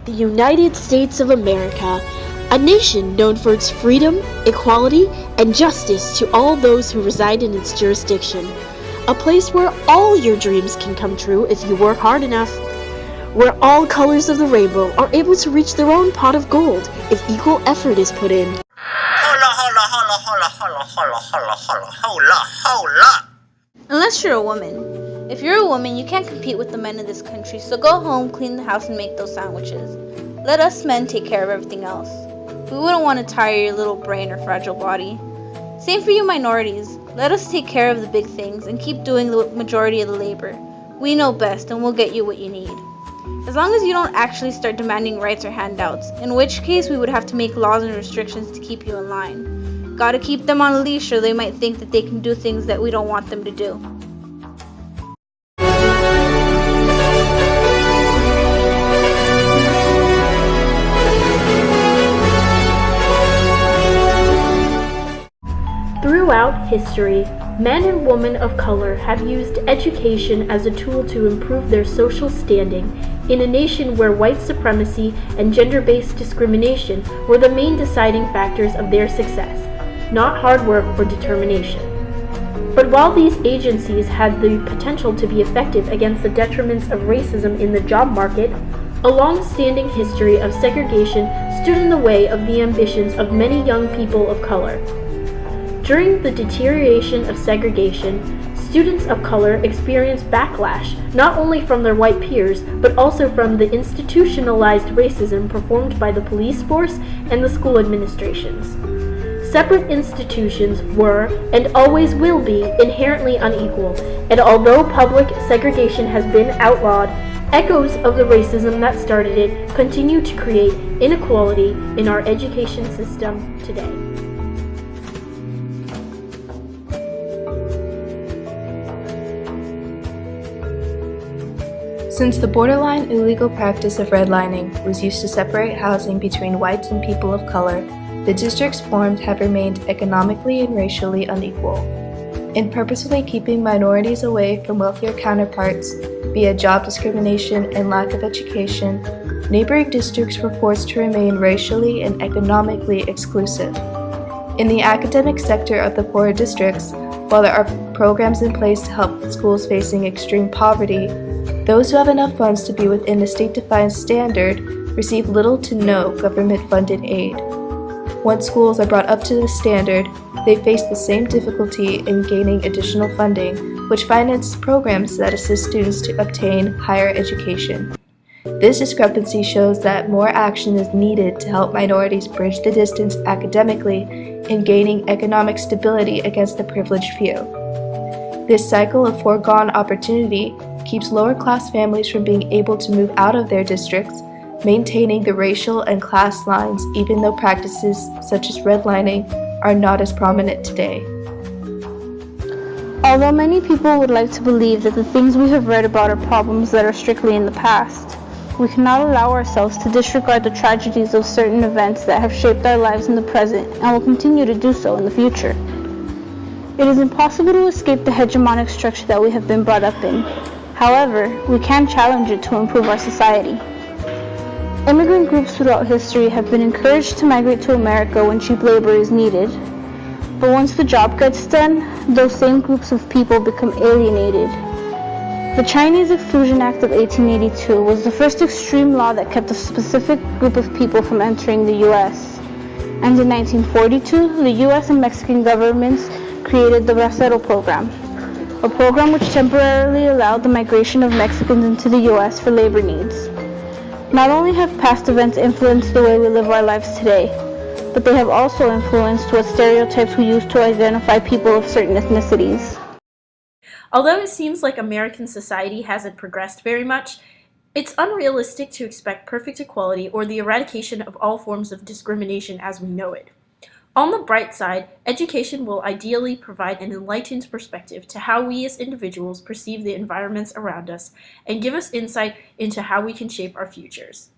the United States of America, a nation known for its freedom, equality, and justice to all those who reside in its jurisdiction. A place where all your dreams can come true if you work hard enough. Where all colors of the rainbow are able to reach their own pot of gold if equal effort is put in. Unless you're a woman. If you're a woman, you can't compete with the men in this country, so go home, clean the house, and make those sandwiches. Let us men take care of everything else. We wouldn't want to tire your little brain or fragile body. Same for you minorities. Let us take care of the big things and keep doing the majority of the labor. We know best, and we'll get you what you need. As long as you don't actually start demanding rights or handouts, in which case we would have to make laws and restrictions to keep you in line. Gotta keep them on a leash or they might think that they can do things that we don't want them to do. Throughout history, men and women of color have used education as a tool to improve their social standing in a nation where white supremacy and gender-based discrimination were the main deciding factors of their success, not hard work or determination. But while these agencies had the potential to be effective against the detriments of racism in the job market, a long-standing history of segregation stood in the way of the ambitions of many young people of color. During the deterioration of segregation, students of color experienced backlash not only from their white peers, but also from the institutionalized racism performed by the police force and the school administrations. Separate institutions were, and always will be, inherently unequal, and although public segregation has been outlawed, echoes of the racism that started it continue to create inequality in our education system today. Since the borderline illegal practice of redlining was used to separate housing between whites and people of color, the districts formed have remained economically and racially unequal. In purposefully keeping minorities away from wealthier counterparts via job discrimination and lack of education, neighboring districts were forced to remain racially and economically exclusive. In the academic sector of the poorer districts, while there are programs in place to help schools facing extreme poverty, those who have enough funds to be within the state-defined standard receive little to no government-funded aid. Once schools are brought up to this standard, they face the same difficulty in gaining additional funding, which finances programs that assist students to obtain higher education. This discrepancy shows that more action is needed to help minorities bridge the distance academically in gaining economic stability against the privileged few. This cycle of foregone opportunity keeps lower-class families from being able to move out of their districts, maintaining the racial and class lines even though practices such as redlining are not as prominent today. Although many people would like to believe that the things we have read about are problems that are strictly in the past, we cannot allow ourselves to disregard the tragedies of certain events that have shaped our lives in the present and will continue to do so in the future. It is impossible to escape the hegemonic structure that we have been brought up in. However, we can challenge it to improve our society. Immigrant groups throughout history have been encouraged to migrate to America when cheap labor is needed. But once the job gets done, those same groups of people become alienated. The Chinese Exclusion Act of 1882 was the first extreme law that kept a specific group of people from entering the U.S. And in 1942, the U.S. and Mexican governments created the Bracero program, a program which temporarily allowed the migration of Mexicans into the U.S. for labor needs. Not only have past events influenced the way we live our lives today, but they have also influenced what stereotypes we use to identify people of certain ethnicities. Although it seems like American society hasn't progressed very much, it's unrealistic to expect perfect equality or the eradication of all forms of discrimination as we know it. On the bright side, education will ideally provide an enlightened perspective to how we as individuals perceive the environments around us and give us insight into how we can shape our futures.